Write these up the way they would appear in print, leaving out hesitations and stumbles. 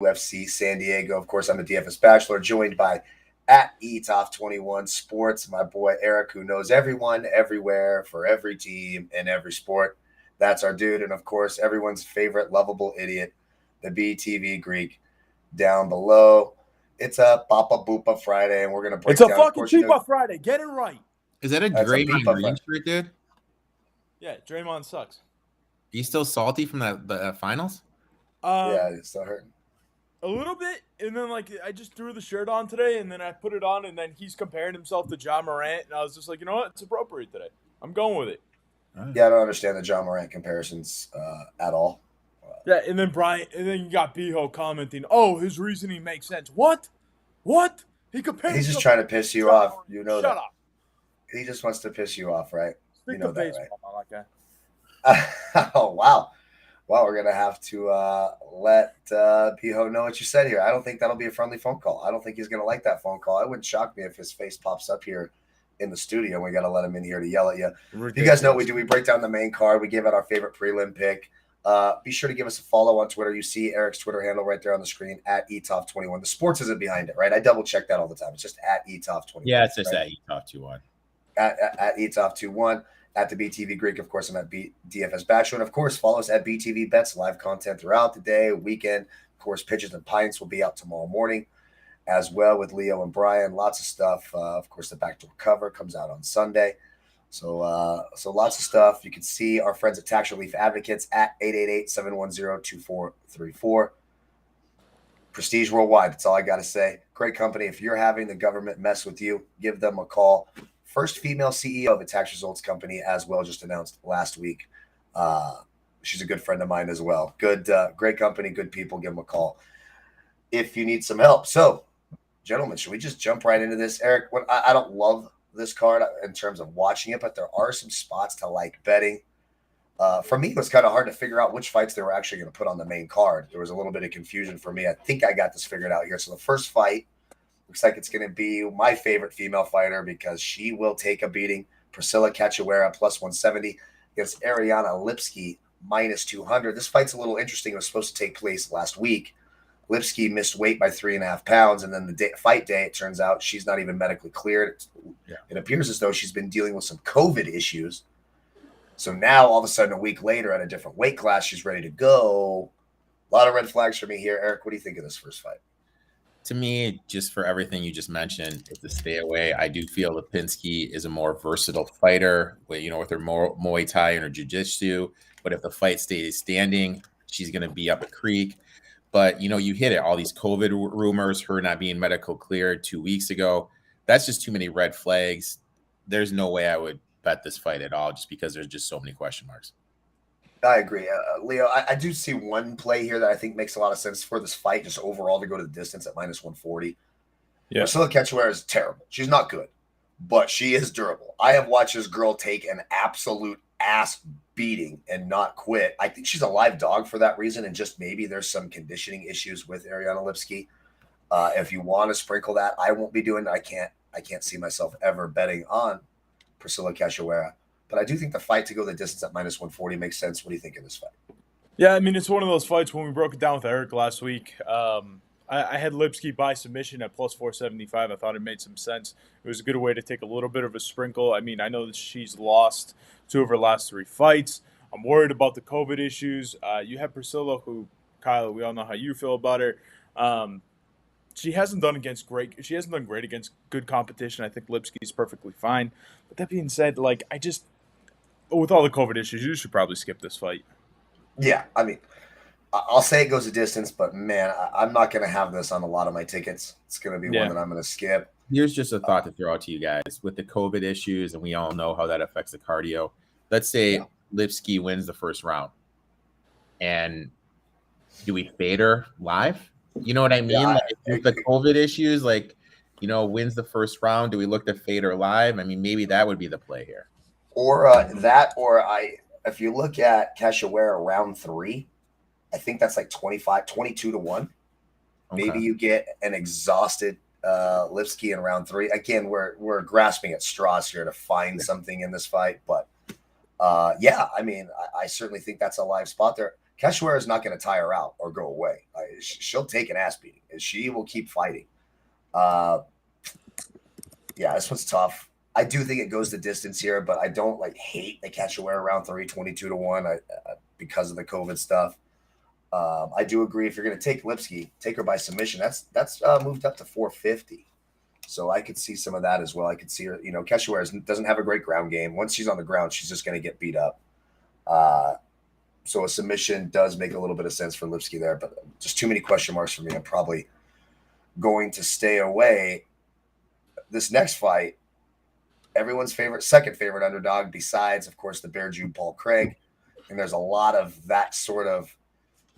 UFC San Diego. Of course, I'm the DFS Bachelor, joined by at ETOF21 Sports, my boy Eric, who knows everyone, everywhere, for every team, in every sport. That's our dude. And of course, everyone's favorite lovable idiot, the BTV Greek, down below. It's a Papa Boopa Friday, and we're going to break down. It's a fucking Cheapa Friday. Get it right. Is that a Draymond Green shirt, dude? Yeah, Draymond sucks. Are you still salty from the finals? Yeah, it's still hurting. A little bit, and then I just threw the shirt on today, and then I put it on, and then he's comparing himself to John Morant, and I was just like, you know what, it's appropriate today. I'm going with it. Yeah, I don't understand the John Morant comparisons at all. Yeah, and then you got Beho commenting, "Oh, his reasoning makes sense." What? He compares. He's just trying to piss you off. You know that. Shut up. He just wants to piss you off, right? Stick you know to baseball, right? Oh, wow. Well, we're going to have to let Piho know what you said here. I don't think that'll be a friendly phone call. I don't think he's going to like that phone call. It wouldn't shock me if his face pops up here in the studio. We got to let him in here to yell at you. Ridiculous. You guys know what we do. We break down the main card. We give out our favorite prelim pick. Be sure to give us a follow on Twitter. You see Eric's Twitter handle right there on the screen, at ETOF21. The sports isn't behind it, right? I double-check that all the time. It's just at ETOF21. Yeah, it's just right? At ETOF21. At ETOF21. At the BTV Greek, of course, I'm at DFS Bachelor. And, of course, follow us at BTV Bets, live content throughout the day, weekend. Of course, Pitches and Pints will be out tomorrow morning as well with Leo and Brian. Lots of stuff. Of course, the backdoor cover comes out on Sunday. So lots of stuff. You can see our friends at Tax Relief Advocates at 888-710-2434. Prestige Worldwide. That's all I got to say. Great company. If you're having the government mess with you, give them a call. First female CEO of a tax results company as well, just announced last week. She's a good friend of mine as well. Good, great company, good people. Give them a call if you need some help. So, gentlemen, should we just jump right into this? Eric, I don't love this card in terms of watching it, but there are some spots to like betting. For me, it was kind of hard to figure out which fights they were actually going to put on the main card. There was a little bit of confusion for me. I think I got this figured out here. So the first fight looks like it's going to be my favorite female fighter because she will take a beating. Priscilla Cachoeira plus 170 against Ariana Lipski minus 200. This fight's a little interesting. It was supposed to take place last week. Lipski missed weight by 3.5 pounds, and then the fight day, it turns out she's not even medically cleared. It appears as though she's been dealing with some COVID issues. So now, all of a sudden, a week later at a different weight class, she's ready to go. A lot of red flags for me here. Eric, what do you think of this first fight? To me, just for everything you just mentioned, it's a stay away. I do feel Lipinski is a more versatile fighter, with her Muay Thai and her jiu-jitsu. But if the fight stays standing, she's going to be up a creek. But, you hit it. All these COVID rumors, her not being medical cleared 2 weeks ago, that's just too many red flags. There's no way I would bet this fight at all just because there's just so many question marks. I agree. Leo, I do see one play here that I think makes a lot of sense for this fight, just overall to go to the distance at minus 140. Yeah. Priscilla Cachoeira is terrible. She's not good, but she is durable. I have watched this girl take an absolute ass beating and not quit. I think she's a live dog for that reason, and just maybe there's some conditioning issues with Ariana Lipski. If you want to sprinkle that, I won't be doing it. I can't see myself ever betting on Priscilla Cachoeira. But I do think the fight to go the distance at minus 140 makes sense. What do you think of this fight? Yeah, I mean, it's one of those fights when we broke it down with Eric last week. I had Lipski by submission at plus 475. I thought it made some sense. It was a good way to take a little bit of a sprinkle. I mean, I know that she's lost 2 of her last 3 fights. I'm worried about the COVID issues. You have Priscilla, who, Kyle, we all know how you feel about her. She hasn't done great against good competition. I think Lipski's perfectly fine. But that being said, with all the COVID issues, you should probably skip this fight. Yeah, I mean, I'll say it goes a distance, but man, I'm not going to have this on a lot of my tickets. It's going to be one that I'm going to skip. Here's just a thought to throw out to you guys. With the COVID issues, and we all know how that affects the cardio, let's say Lipski wins the first round. And do we fade her live? You know what I mean? Yeah, with the COVID issues, wins the first round, do we look to fade her live? I mean, maybe that would be the play here. If you look at Cachoeira round 3, I think that's like 22 to 1. Okay. Maybe you get an exhausted Lipski in round 3. Again, we're grasping at straws here to find something in this fight, but I mean, I certainly think that's a live spot there. Cachoeira is not going to tire out or go away. She'll take an ass beating, and she will keep fighting. Yeah, this one's tough. I do think it goes the distance here, but I don't hate the Cachoeira around 3, 22-1 because of the COVID stuff. I do agree if you're going to take Lipsky, take her by submission. That's moved up to 450. So I could see some of that as well. I could see her, Cachoeira doesn't have a great ground game. Once she's on the ground, she's just going to get beat up. So a submission does make a little bit of sense for Lipsky there, but just too many question marks for me. I'm probably going to stay away. This next fight, everyone's second favorite underdog, besides, of course, the Bear Jew Paul Craig. And there's a lot of that sort of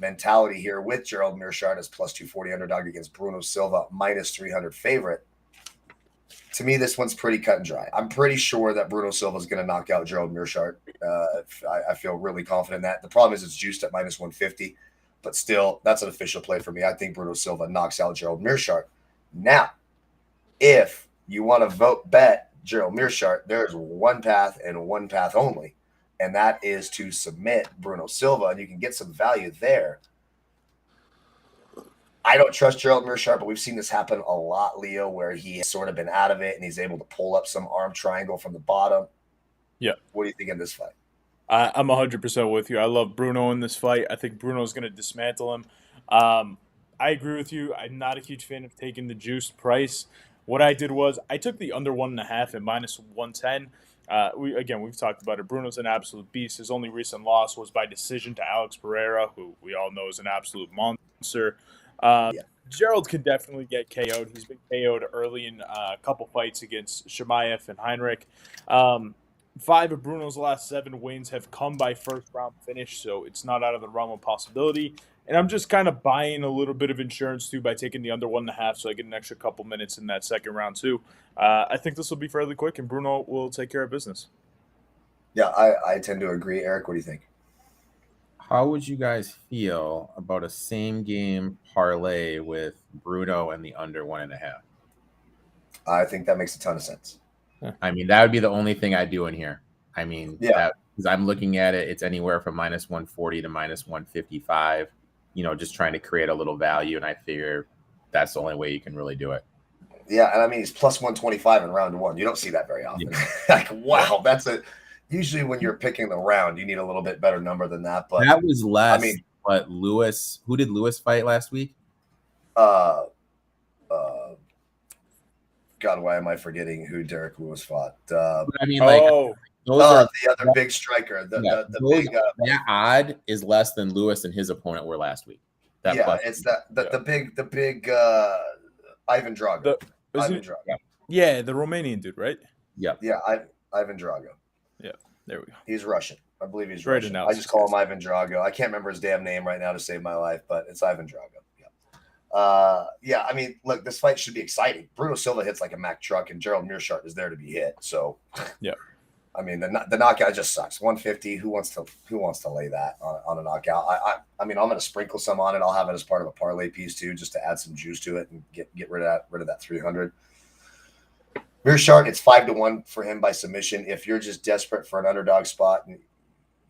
mentality here with Gerald Meerschaert as plus 240 underdog against Bruno Silva, minus 300 favorite. To me, this one's pretty cut and dry. I'm pretty sure that Bruno Silva is going to knock out Gerald Meerschaert. I feel really confident in that. The problem is it's juiced at minus 150, but still, that's an official play for me. I think Bruno Silva knocks out Gerald Meerschaert. Now, if you want to bet Gerald Meerschaert, there's one path and one path only, and that is to submit Bruno Silva, and you can get some value there. I don't trust Gerald Meerschaert, but we've seen this happen a lot, Leo, where he has sort of been out of it and he's able to pull up some arm triangle from the bottom. Yeah. What do you think in this fight? I'm 100% with you. I love Bruno in this fight. I think Bruno's going to dismantle him. I agree with you. I'm not a huge fan of taking the juiced price. What I did was I took the under 1.5 at minus 110. We've talked about it. Bruno's an absolute beast. His only recent loss was by decision to Alex Pereira, who we all know is an absolute monster. Gerald can definitely get KO'd. He's been KO'd early in a couple fights against Shemaev and Heinrich. 5 of Bruno's last 7 wins have come by first round finish, so it's not out of the realm of possibility. And I'm just kind of buying a little bit of insurance too by taking the under 1.5, so I get an extra couple minutes in that second round too. I think this will be fairly quick, and Bruno will take care of business. Yeah, I tend to agree. Eric, what do you think? How would you guys feel about a same game parlay with Bruno and the under 1.5? I think that makes a ton of sense. I mean, that would be the only thing I do in here. I mean, yeah, because I'm looking at it, it's anywhere from minus 140 to minus 155, just trying to create a little value. And I figure that's the only way you can really do it. Yeah. And I mean, he's plus 125 in round 1. You don't see that very often. Yeah. Wow. Usually when you're picking the round, you need a little bit better number than that. But that was less. But who did Lewis fight last week? God, why am I forgetting who Derek Lewis fought? Those are the other big striker. That odd is less than Lewis and his opponent were last week. It's the big Ivan Drago. Yeah, the Romanian dude, right? Yeah. Yeah, Ivan Drago. Yeah, there we go. He's Russian. I believe he's Great Russian. analysis. I just call him Ivan Drago. I can't remember his damn name right now to save my life, but it's Ivan Drago. Yeah. I mean, look, this fight should be exciting. Bruno Silva hits like a Mack truck, and Gerald Meerschaert is there to be hit. So, yeah. I mean, the knockout just sucks. 150. Who wants to lay that on a knockout? I mean, I'm going to sprinkle some on it. I'll have it as part of a parlay piece too, just to add some juice to it and get rid of that 300. Meerschaert, it's 5-1 for him by submission. If you're just desperate for an underdog spot and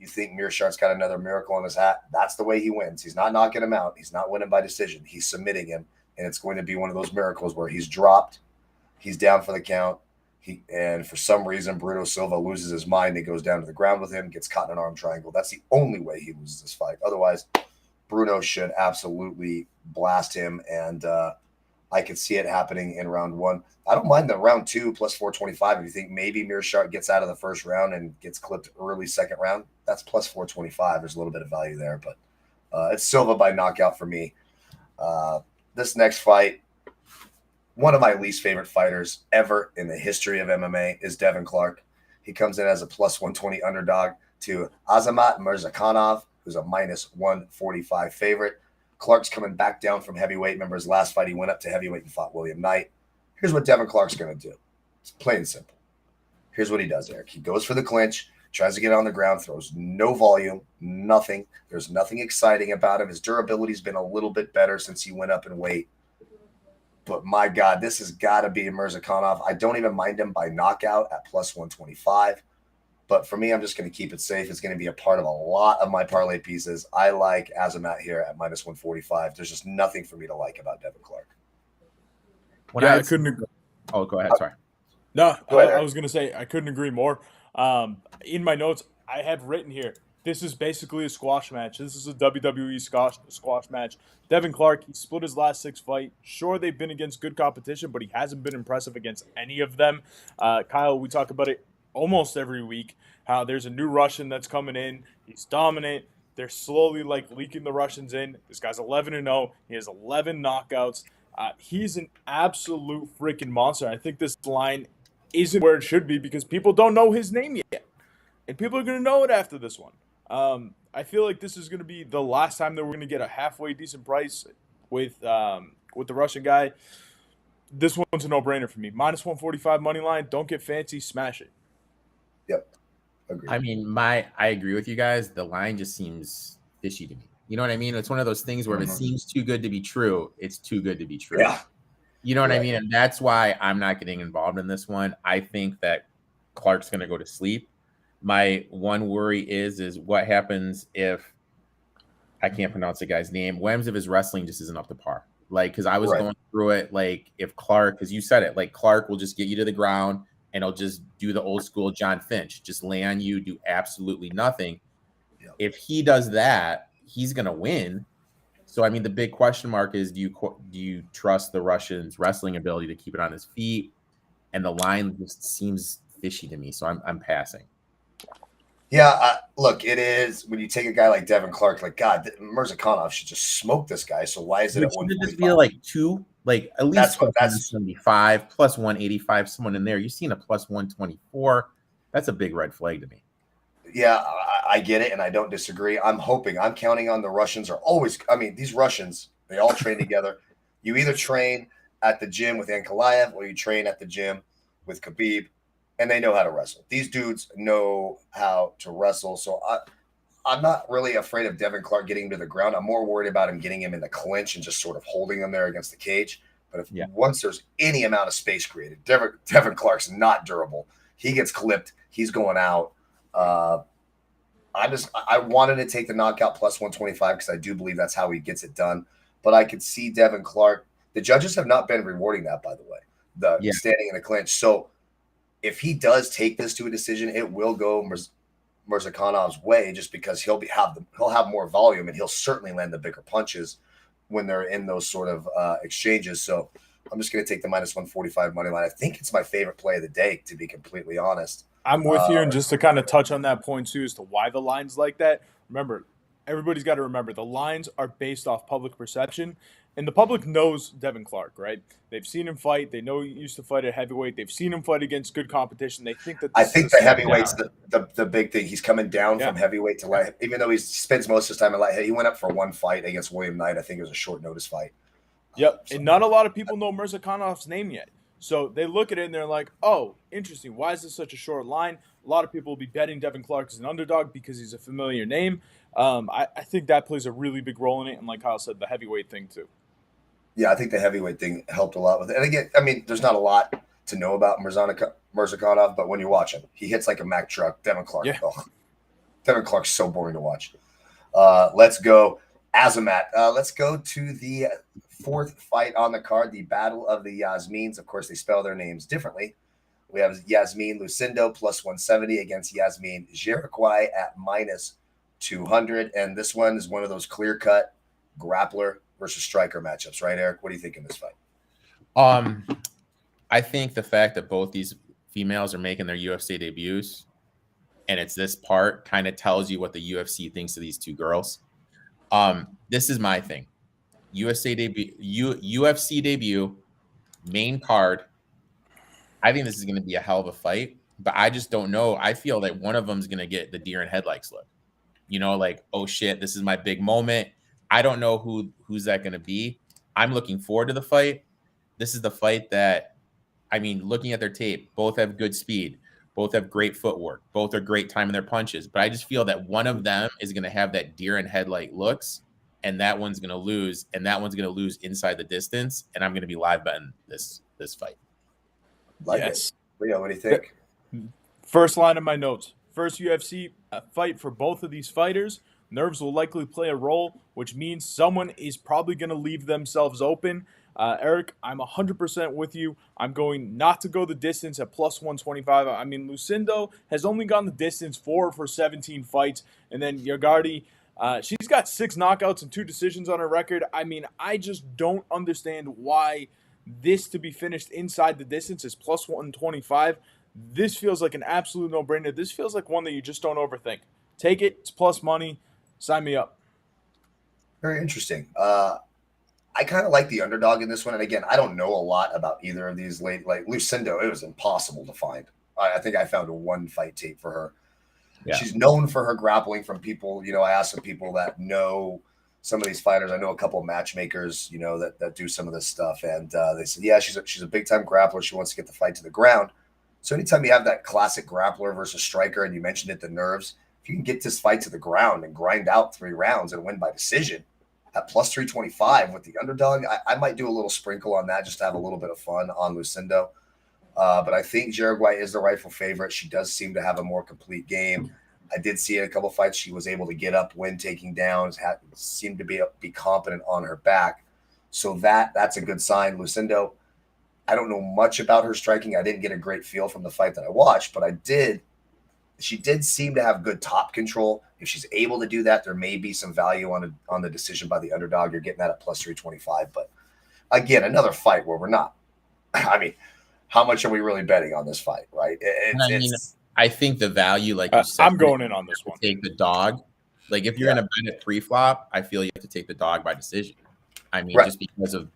you think Meerschaert's got another miracle in his hat, that's the way he wins. He's not knocking him out. He's not winning by decision. He's submitting him, and it's going to be one of those miracles where he's dropped, he's down for the count, and for some reason Bruno Silva loses his mind and goes down to the ground with him, gets caught in an arm triangle. That's the only way he loses this fight. Otherwise, Bruno should absolutely blast him, and I could see it happening in round 1. I don't mind the round 2 plus 425. If you think maybe Meerschaert gets out of the first round and gets clipped early second round, that's plus 425. There's a little bit of value there, but it's Silva by knockout for me. This next fight, one of my least favorite fighters ever in the history of MMA is Devin Clark. He comes in as a plus 120 underdog to Azamat Murzakanov, who's a minus 145 favorite. Clark's coming back down from heavyweight. Remember his last fight, he went up to heavyweight and fought William Knight. Here's what Devin Clark's going to do. It's plain and simple. Here's what he does, Eric. He goes for the clinch, tries to get on the ground, throws no volume, nothing. There's nothing exciting about him. His durability's been a little bit better since he went up in weight. But my God, this has got to be Murzakanov. I don't even mind him by knockout at plus 125. But for me, I'm just going to keep it safe. It's going to be a part of a lot of my parlay pieces. I like Azamat here at minus 145. There's just nothing for me to like about Devin Clark. I couldn't agree. Oh, go ahead. Sorry. No, Go ahead, I was going to say I couldn't agree more. In my notes, I have written here, this is basically a squash match. This is a WWE squash match. Devin Clark, he split his last 6 fights. Sure, they've been against good competition, but he hasn't been impressive against any of them. Kyle, we talk about it almost every week, how there's a new Russian that's coming in. He's dominant. They're slowly leaking the Russians in. This guy's 11-0. He has 11 knockouts. He's an absolute freaking monster. I think this line isn't where it should be because people don't know his name yet. And people are going to know it after this one. I feel like this is going to be the last time that we're going to get a halfway decent price with the Russian guy. This one's a no-brainer for me. Minus 145 money line. Don't get fancy. Smash it. Yep. Agreed. I mean, I agree with you guys. The line just seems fishy to me. You know what I mean? It's one of those things where if it seems too good to be true, it's too good to be true. Yeah. You know what I mean? And that's why I'm not getting involved in this one. I think that Clark's going to go to sleep. My one worry is what happens if I can't pronounce the guy's name. What happens if his wrestling just isn't up to par? Because I was going through it, if Clark, because you said it, Clark will just get you to the ground and he'll just do the old school John Finch, just lay on you, do absolutely nothing. Yep. If he does that, he's going to win. So, I mean, the big question mark is, do you trust the Russian's wrestling ability to keep it on his feet? And the line just seems fishy to me, so I'm passing. Yeah, look, it is when you take a guy like Devin Clark, God, Mirzakhanov should just smoke this guy. So why is it at 145? Just feel at least that's 175 plus 185, someone in there. You've seen a plus 124. That's a big red flag to me. Yeah, I get it, and I don't disagree. I'm counting on the Russians are always. I mean, these Russians, they all train together. You either train at the gym with Ankalaev or you train at the gym with Khabib. And they know how to wrestle. These dudes know how to wrestle. So I'm not really afraid of Devin Clark getting him to the ground. I'm more worried about him getting him in the clinch and just sort of holding him there against the cage. But once there's any amount of space created, Devin Clark's not durable. He gets clipped. He's going out. I wanted to take the knockout plus 125 because I do believe that's how he gets it done. But I could see Devin Clark. The judges have not been rewarding that, by the way, standing in the clinch. So if he does take this to a decision, it will go Mirzakhanov's way just because he'll have more volume and he'll certainly land the bigger punches when they're in those sort of exchanges. So I'm just going to take the minus 145 money line. I think it's my favorite play of the day, to be completely honest. I'm with you, and just to kind of touch on that point too as to why the line's like that. Remember, everybody's got to remember the lines are based off public perception. And the public knows Devin Clark, right? They've seen him fight. They know he used to fight at heavyweight. They've seen him fight against good competition. They think that I think the heavyweight's the big thing. He's coming down from heavyweight to light. Even though he spends most of his time at light, he went up for one fight against William Knight. I think it was a short notice fight. Yep, and not a lot of people know Mirzakhanov's name yet. So they look at it and they're like, oh, interesting. Why is this such a short line? A lot of people will be betting Devin Clark as an underdog because he's a familiar name. I think that plays a really big role in it. And like Kyle said, the heavyweight thing too. Yeah, I think the heavyweight thing helped a lot with it. And again, I mean, there's not a lot to know about Mirzakhanov, but when you watch him, he hits like a Mack truck. Devin Clark. Yeah. Oh, Devin Clark's so boring to watch. Let's go Azamat. Let's go to the fourth fight on the card, the Battle of the Yasmins. Of course, they spell their names differently. We have Yasmin Lucindo plus 170 against Yasmin Jerikwai at minus 200. And this one is one of those clear-cut grappler versus striker matchups, right, Eric? What do you think in this fight? I think the fact that both these females are making their UFC debuts, and it's this part, kind of tells you what the UFC thinks of these two girls. This is my thing. UFC debut, main card. I think this is going to be a hell of a fight, but I just don't know. I feel that one of them is going to get the deer in headlights look. Oh shit, this is my big moment. I don't know who's that going to be. I'm looking forward to the fight. This is the fight that, I mean, looking at their tape, both have good speed, both have great footwork, both are great timing their punches. But I just feel that one of them is going to have that deer in headlight looks, and that one's going to lose, and that one's going to lose inside the distance. And I'm going to be live betting this fight. Yes. Leo, what do you think? First line of my notes. First UFC fight for both of these fighters. Nerves will likely play a role, which means someone is probably going to leave themselves open. Eric, I'm 100% with you. I'm going not to go the distance at plus 125. I mean, Lucindo has only gone the distance 4 for 17 fights. And then Yagardi, she's got 6 knockouts and 2 decisions on her record. I mean, I just don't understand why this to be finished inside the distance is plus 125. This feels like an absolute no-brainer. This feels like one that you just don't overthink. Take it. It's plus money. Sign me up. Very interesting. I kind of like the underdog in this one. And again, I don't know a lot about either of these late, like Lucindo, it was impossible to find. I think I found a 1 fight tape for her. Yeah. She's known for her grappling from people. I asked some people that know some of these fighters. I know a couple of matchmakers, that do some of this stuff. And they said, yeah, she's a big time grappler. She wants to get the fight to the ground. So anytime you have that classic grappler versus striker, and you mentioned it, the nerves, if you can get this fight to the ground and grind out 3 rounds and win by decision at plus 325 with the underdog, I might do a little sprinkle on that just to have a little bit of fun on Lucindo. But I think Jaraguay is the rightful favorite. She does seem to have a more complete game. I did see in a couple of fights she was able to get up, win taking downs, seemed to be competent on her back. So that's a good sign. Lucindo, I don't know much about her striking. I didn't get a great feel from the fight that I watched, but she did seem to have good top control. If she's able to do that, there may be some value on the decision by the underdog. You're getting that at plus 325. But again, another fight where we're not. I mean, how much are we really betting on this fight, right? I think the value, like you said, I'm going in on this one. Take the dog. Like if you're going to bet it pre-flop, I feel you have to take the dog by decision. I mean, just because of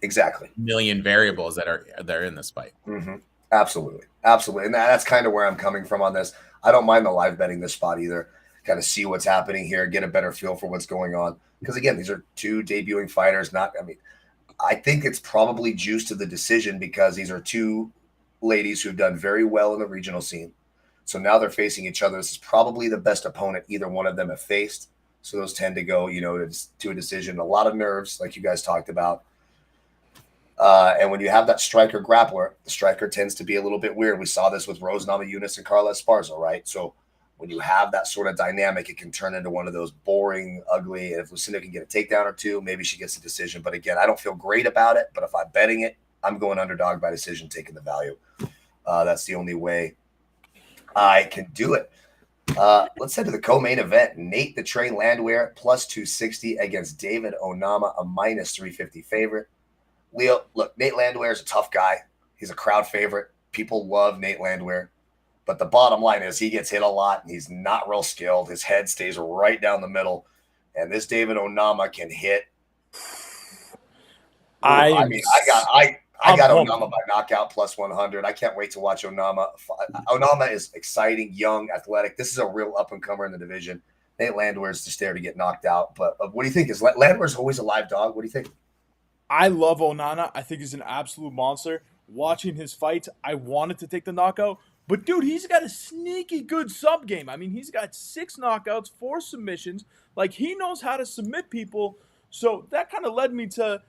exactly million variables that are in this fight. Mm-hmm. Absolutely. And that's kind of where I'm coming from on this. I don't mind the live betting this spot either. Kind of see what's happening here, get a better feel for what's going on. Because again, these are 2 debuting fighters. I think it's probably juiced to the decision because these are 2 ladies who've done very well in the regional scene. So now they're facing each other. This is probably the best opponent either one of them have faced. So those tend to go, to a decision. A lot of nerves, like you guys talked about. And when you have that striker grappler, the striker tends to be a little bit weird. We saw this with Rose Namajunas and Carla Esparza, right? So when you have that sort of dynamic, it can turn into one of those boring, ugly. And if Lucinda can get a takedown or 2, maybe she gets a decision. But again, I don't feel great about it. But if I'm betting it, I'm going underdog by decision, taking the value. That's the only way I can do it. Let's head to the co-main event. Nate the Train Landwehr plus 260 against David Onama, a minus 350 favorite. Leo, look, Nate Landwehr is a tough guy. He's a crowd favorite. People love Nate Landwehr. But the bottom line is he gets hit a lot, and he's not real skilled. His head stays right down the middle. And this David Onama can hit. I got Onama by knockout plus 100. I can't wait to watch Onama. Onama is exciting, young, athletic. This is a real up-and-comer in the division. Nate Landwehr is just there to get knocked out. But what do you think? Is Landwehr's always a live dog? What do you think? I love Onana. I think he's an absolute monster. Watching his fights, I wanted to take the knockout. But, dude, he's got a sneaky good sub game. I mean, he's got 6 knockouts, 4 submissions. Like, he knows how to submit people. So that kind of led me to,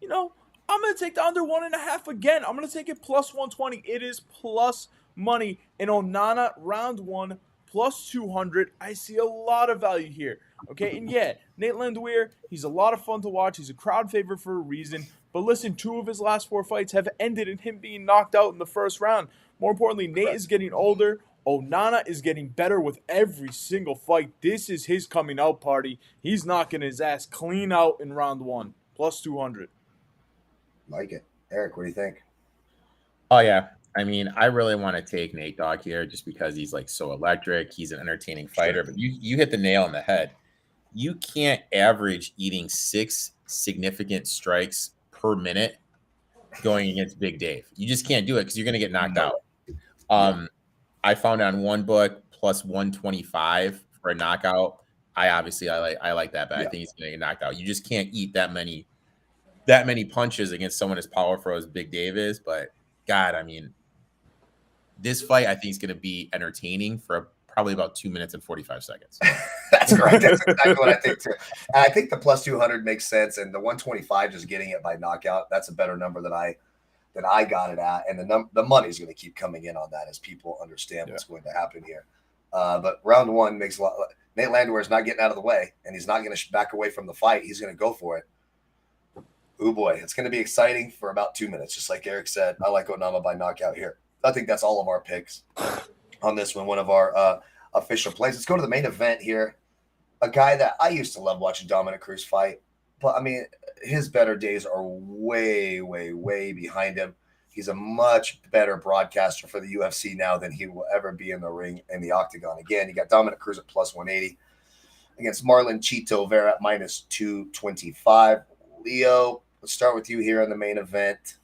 I'm going to take the under 1.5 again. I'm going to take it plus 120. It is plus money. And Onana, round 1, plus 200. I see a lot of value here. Okay, and yeah, Nate Landwehr, he's a lot of fun to watch. He's a crowd favorite for a reason. But listen, 2 of his last 4 fights have ended in him being knocked out in the first round. More importantly, Nate is getting older. Onana is getting better with every single fight. This is his coming out party. He's knocking his ass clean out in round 1. Plus 200. Like it. Eric, what do you think? Oh, yeah. I mean, I really want to take Nate Dogg here just because he's like so electric. He's an entertaining fighter. But you hit the nail on the head. You can't average eating 6 significant strikes per minute going against Big Dave. You just can't do it because you're going to get knocked out. I found on one book plus 125 for a knockout. I like that bet. I think he's going to get knocked out. You just can't eat that many punches against someone as powerful as Big Dave is. But God, I mean, this fight I think is going to be entertaining for probably about 2 minutes and 45 seconds. That's correct. That's exactly what I think too. And I think the plus 200 makes sense, and the 125 just getting it by knockout, that's a better number than I got it at. And the money is going to keep coming in on that as people understand what's going to happen here. But round one makes a lot. Nate Landwehr is not getting out of the way, and he's not going to back away from the fight. He's going to go for it. Oh boy, it's going to be exciting for about 2 minutes. Just like Eric said, I like Onama by knockout here. I think that's all of our picks on this one. One of our official plays. Let's go to the main event here. A guy that I used to love watching Dominic Cruz fight, but I mean, his better days are way, way, way behind him. He's a much better broadcaster for the UFC now than he will ever be in the ring in the octagon. Again, you got Dominic Cruz at plus 180 against Marlon Chito Vera at minus 225. Leo, let's start with you here in the main event.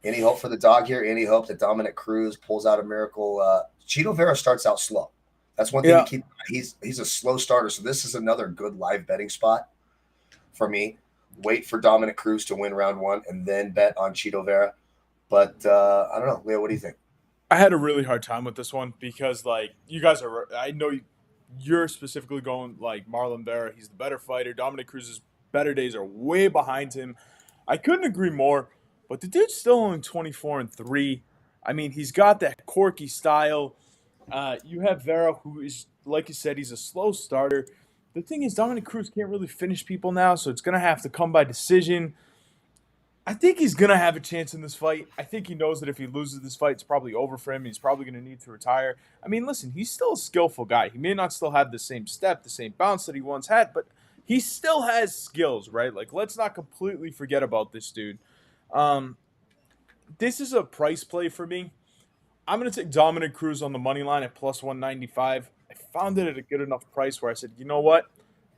Any hope for the dog here? Any hope that Dominic Cruz pulls out a miracle? Chito Vera starts out slow. That's one thing to keep. He's a slow starter, so this is another good live betting spot for me. Wait for Dominic Cruz to win round one and then bet on Chito Vera. But I don't know, Leo. What do you think? I had a really hard time with this one because, like, you guys are. I know you're specifically going like Marlon Vera. He's the better fighter. Dominic Cruz's better days are way behind him. I couldn't agree more. But the dude's still only 24-3. I mean, he's got that quirky style. You have Vera, who is, like you said, he's a slow starter. The thing is, Dominic Cruz can't really finish people now, so it's going to have to come by decision. I think he's going to have a chance in this fight. I think he knows that if he loses this fight, it's probably over for him. He's probably going to need to retire. I mean, listen, he's still a skillful guy. He may not still have the same step, the same bounce that he once had, but he still has skills, right? Like, let's not completely forget about this dude. This is a price play for me. I'm going to take Dominic Cruz on the money line at plus 195. I found it at a good enough price where I said, you know what?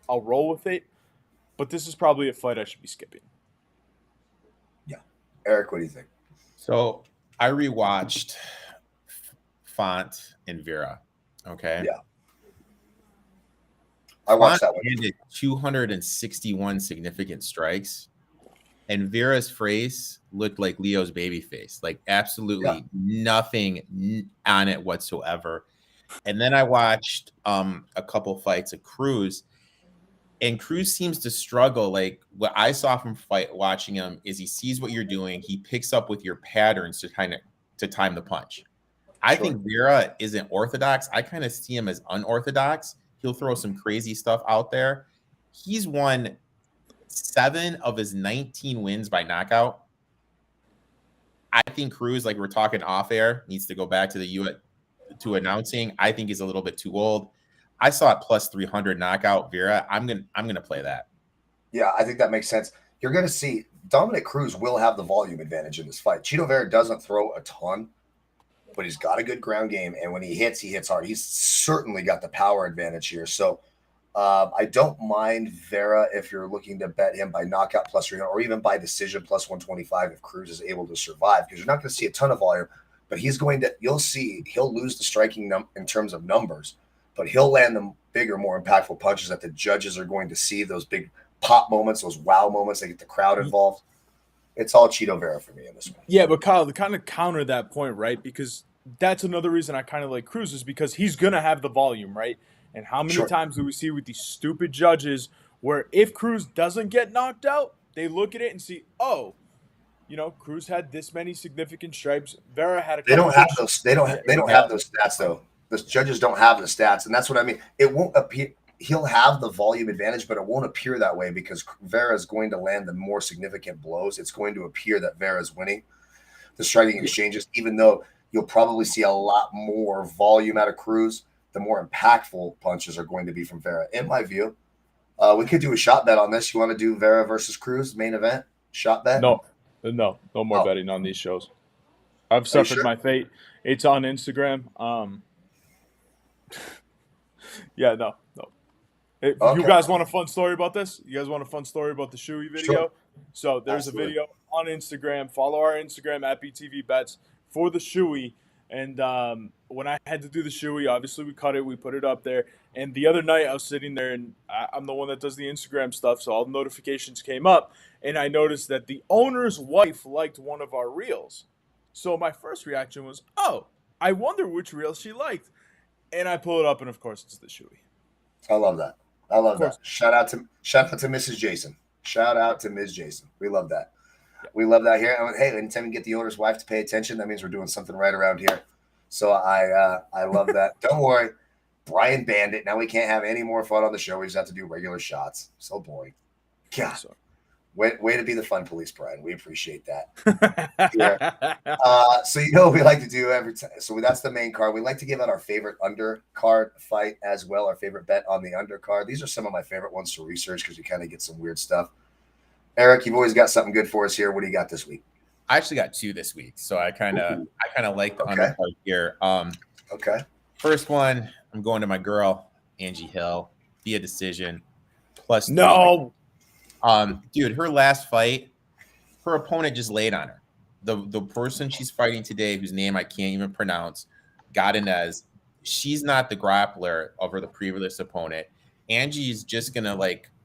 I'll roll with it. But this is probably a fight I should be skipping. Yeah. Eric, what do you think? So I rewatched Font and Vera. Okay. Yeah. I watched that one. Landed 261 significant strikes. And Vera's face looked like Leo's baby face, like absolutely nothing on it whatsoever. And then I watched a couple fights of Cruz, and Cruz seems to struggle. Like what I saw from watching him is he sees what you're doing, he picks up with your patterns to time the punch. I think Vera isn't orthodox. I kind of see him as unorthodox. He'll throw some crazy stuff out there. He's won 7 of his 19 wins by knockout. I think Cruz, like we're talking off air, needs to go back to announcing. I think he's a little bit too old. I saw it plus 300 knockout Vera. I'm gonna play that. Yeah, I think that makes sense. You're gonna see Dominic Cruz will have the volume advantage in this fight. Chito Vera doesn't throw a ton, but he's got a good ground game, and when he hits hard. He's certainly got the power advantage here. So I don't mind Vera if you're looking to bet him by knockout plus 300 or even by decision plus 125 if Cruz is able to survive, because you're not going to see a ton of volume, but you'll see he'll lose the striking in terms of numbers, but he'll land the bigger, more impactful punches that the judges are going to see, those big pop moments, those wow moments that get the crowd involved. It's all Chito Vera for me in this one. Yeah, but Kyle, to kind of counter that point, right? Because that's another reason I kind of like Cruz is because he's going to have the volume, right? And how many times do we see with these stupid judges where if Cruz doesn't get knocked out, they look at it and see, oh, you know, Cruz had this many significant stripes. Vera had a couple. They don't have those. They don't have those stats though. The judges don't have the stats, and that's what I mean. It won't appear. He'll have the volume advantage, but it won't appear that way because Vera is going to land the more significant blows. It's going to appear that Vera is winning the striking exchanges, even though you'll probably see a lot more volume out of Cruz. The more impactful punches are going to be from Vera, in my view. We could do a shot bet on this. You want to do Vera versus Cruz main event shot bet? No more betting on these shows. I've suffered my fate. It's on Instagram. Yeah, no. You guys want a fun story about this? You guys want a fun story about the Shoey video? Sure. So there's a video on Instagram. Follow our Instagram at BTV Bets for the Shoey. And when I had to do the shoey, obviously we cut it, we put it up there. And the other night I was sitting there, and I'm the one that does the Instagram stuff, so all the notifications came up. And I noticed that the owner's wife liked one of our reels. So my first reaction was, oh, I wonder which reel she liked. And I pull it up, and of course it's the shoey. I love that. I love that. Shout out to Mrs. Jason. Shout out to Ms. Jason. We love that. We love that here. And hey, anytime we get the owner's wife to pay attention, that means we're doing something right around here. So I love that. Don't worry. Brian banned it. Now we can't have any more fun on the show. We just have to do regular shots. So boring. God. Way to be the fun police, Brian. We appreciate that. So you know what we like to do every time. So that's the main card. We like to give out our favorite undercard fight as well, our favorite bet on the undercard. These are some of my favorite ones to research because you kind of get some weird stuff. Eric, you've always got something good for us here. What do you got this week? I actually got 2 this week, so I kind of like the undercard here. Okay. First one, I'm going to my girl Angie Hill via decision plus 3. No. Dude, her last fight, her opponent just laid on her. The person she's fighting today, whose name I can't even pronounce, Godinez, she's not the grappler of the previous opponent. Angie's just gonna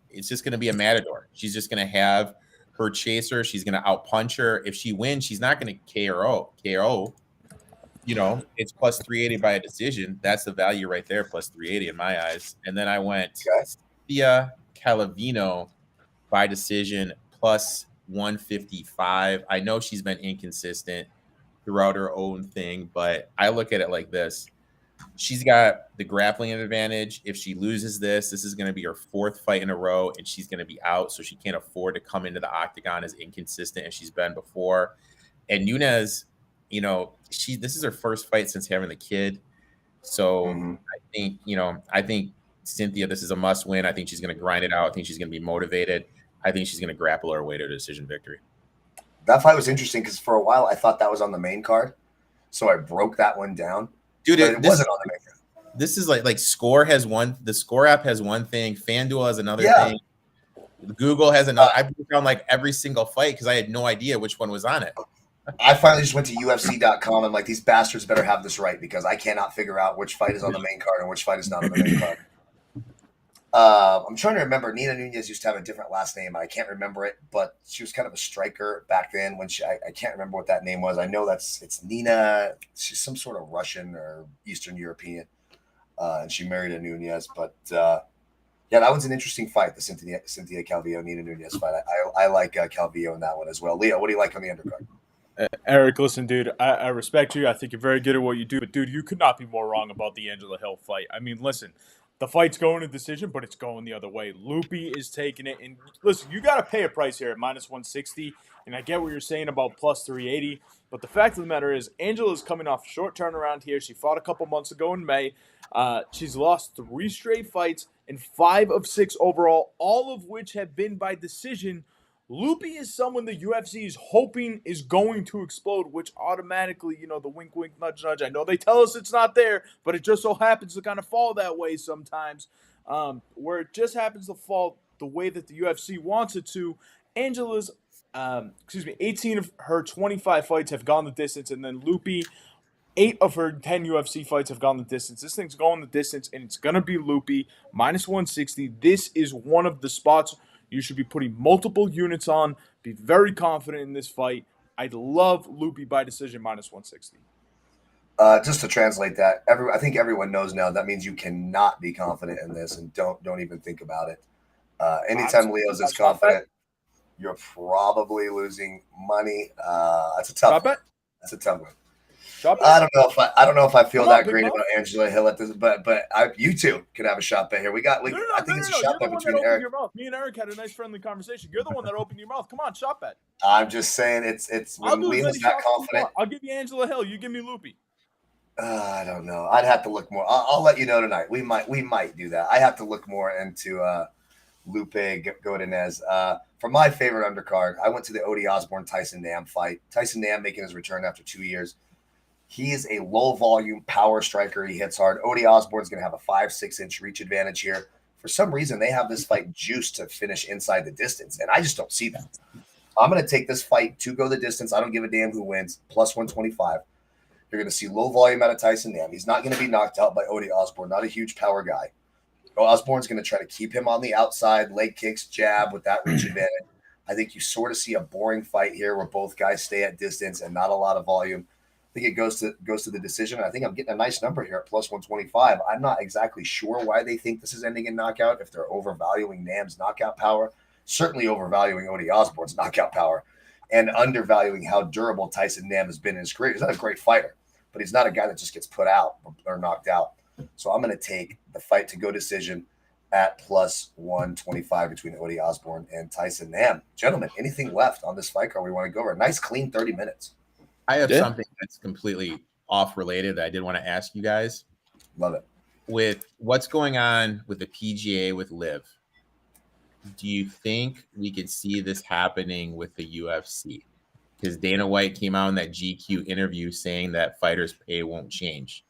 it's just gonna be a matador. She's just gonna have her chaser. She's gonna outpunch her. If she wins, she's not gonna KO. You know, it's plus 380 by a decision. That's the value right there, plus 380 in my eyes. And then I went Thea Calavino by decision plus 155. I know she's been inconsistent throughout her own thing, but I look at it like this. She's got the grappling advantage. If she loses this is going to be her 4th fight in a row, and she's going to be out, so she can't afford to come into the octagon as inconsistent as she's been before. And Nunes, you know, this is her first fight since having the kid. So I think Cynthia, this is a must win. I think she's going to grind it out. I think she's going to be motivated. I think she's going to grapple her way to a decision victory. That fight was interesting because for a while I thought that was on the main card. So I broke that one down. Dude, it wasn't on the main card. This is like Score has one. The Score app has one thing. FanDuel has another thing. Google has another. I broke down like every single fight because I had no idea which one was on it. I finally just went to UFC.com and like, these bastards better have this right because I cannot figure out which fight is on the main card and which fight is not on the main card. I'm trying to remember. Nina Nunez used to have a different last name. I can't remember it, but she was kind of a striker back then. When I can't remember what that name was. I know it's Nina. She's some sort of Russian or Eastern European, and she married a Nunez. But yeah, that was an interesting fight. The Cynthia Calvillo Nina Nunez fight. I like Calvillo in that one as well. Leo, what do you like on the undercard? Eric, listen, dude, I respect you. I think you're very good at what you do. But, dude, you could not be more wrong about the Angela Hill fight. I mean, listen, the fight's going to decision, but it's going the other way. Loopy is taking it. And, listen, you got to pay a price here at minus 160. And I get what you're saying about plus 380. But the fact of the matter is, Angela's coming off a short turnaround here. She fought a couple months ago in May. She's lost 3 straight fights and 5 of 6 overall, all of which have been by decision. Loopy is someone the UFC is hoping is going to explode, which automatically, you know, the wink, wink, nudge, nudge. I know they tell us it's not there, but it just so happens to kind of fall that way sometimes, where it just happens to fall the way that the UFC wants it to. Angela's, 18 of her 25 fights have gone the distance, and then Loopy, 8 of her 10 UFC fights have gone the distance. This thing's going the distance, and it's going to be Loopy, minus 160. This is one of the spots you should be putting multiple units on. Be very confident in this fight. I love Loopy by decision, minus 160. Just to translate that, I think everyone knows now that means you cannot be confident in this, and don't even think about it. Anytime Leo's is confident, you're probably losing money. That's a tough one. That's a tough one. I don't know if I feel that great about Angela Hill at this, but you two could have a shot bet here. I think it's a shot bet between Eric. Me and Eric had a nice friendly conversation. You're the one that opened your mouth. Come on, shot bet. I'm just saying it's when Leo's that confident. I'll give you Angela Hill. You give me Loopy. I don't know. I'd have to look more. I'll let you know tonight. We might do that. I have to look more into Lupe Godinez. For my favorite undercard, I went to the Odie Osborne Tyson Nam fight. Tyson Nam making his return after 2 years. He is a low-volume power striker. He hits hard. Odie Osborne's going to have a 5-6 inch reach advantage here. For some reason, they have this fight juiced to finish inside the distance, and I just don't see that. I'm going to take this fight to go the distance. I don't give a damn who wins. Plus 125. You're going to see low volume out of Tyson Nam. He's not going to be knocked out by Odie Osborne. Not a huge power guy. Osborne's going to try to keep him on the outside, leg kicks, jab with that reach advantage. I think you sort of see a boring fight here where both guys stay at distance and not a lot of volume. I think it goes to the decision. I think I'm getting a nice number here at plus 125. I'm not exactly sure why they think this is ending in knockout, if they're overvaluing Nam's knockout power, certainly overvaluing Odie Osborne's knockout power, and undervaluing how durable Tyson Nam has been in his career. He's not a great fighter, but he's not a guy that just gets put out or knocked out. So I'm going to take the fight to go decision at plus 125 between Odie Osborne and Tyson Nam. Gentlemen, anything left on this fight card we want to go over? A nice, clean 30 minutes. I have something that's completely off related that I did want to ask you guys. Love it. With what's going on with the PGA with Liv, do you think we could see this happening with the UFC? Because Dana White came out in that GQ interview saying that fighters' pay won't change.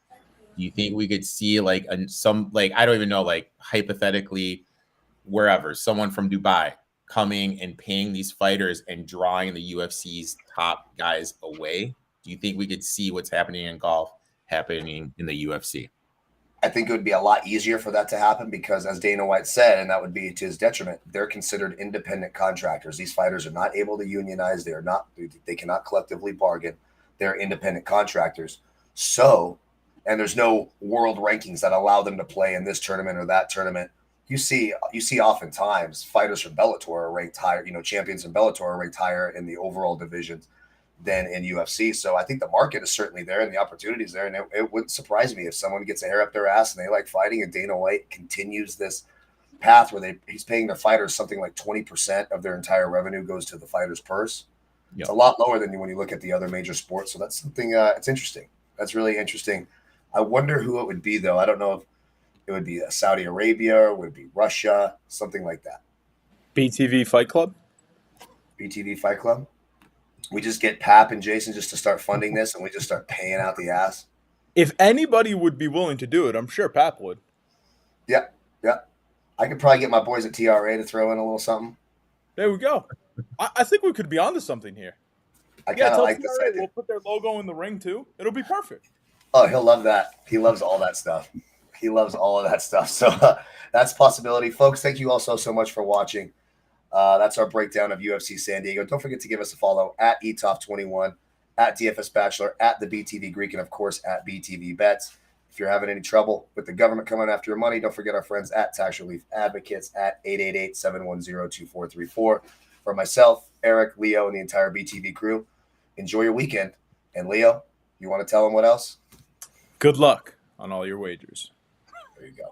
Do you think we could see like some I don't even know, like hypothetically, wherever, someone from Dubai coming and paying these fighters and drawing the UFC's top guys away? Do you think we could see what's happening in golf happening in the UFC? I think it would be a lot easier for that to happen because, as Dana White said, and that would be to his detriment, they're considered independent contractors. These fighters are not able to unionize. They cannot collectively bargain. They're independent contractors. So, and there's no world rankings that allow them to play in this tournament or that tournament. You see oftentimes fighters from Bellator are ranked higher, champions in Bellator are ranked higher in the overall divisions than in UFC. So I think the market is certainly there and the opportunity is there. And it wouldn't surprise me if someone gets a hair up their ass and they like fighting and Dana White continues this path where he's paying their fighters something like 20% of their entire revenue goes to the fighter's purse. Yep. It's a lot lower than when you look at the other major sports. So that's something, it's interesting. That's really interesting. I wonder who it would be, though. I don't know if it would be Saudi Arabia or would it be Russia, something like that. BTV Fight Club? BTV Fight Club? We just get Pap and Jason just to start funding this and we just start paying out the ass. If anybody would be willing to do it, I'm sure Pap would. Yeah. I could probably get my boys at TRA to throw in a little something. There we go. I think we could be onto something here. I kind of like this idea. We'll put their logo in the ring too. It'll be perfect. Oh, he'll love that. He loves all that stuff. He loves all of that stuff. So that's a possibility. Folks, thank you all so much for watching. That's our breakdown of UFC San Diego. Don't forget to give us a follow at ETOF21, at DFS Bachelor, at the BTV Greek, and of course at BTV Bets. If you're having any trouble with the government coming after your money, don't forget our friends at Tax Relief Advocates at 888-710-2434. For myself, Eric, Leo, and the entire BTV crew, enjoy your weekend. And Leo, you want to tell them what else? Good luck on all your wagers. There you go.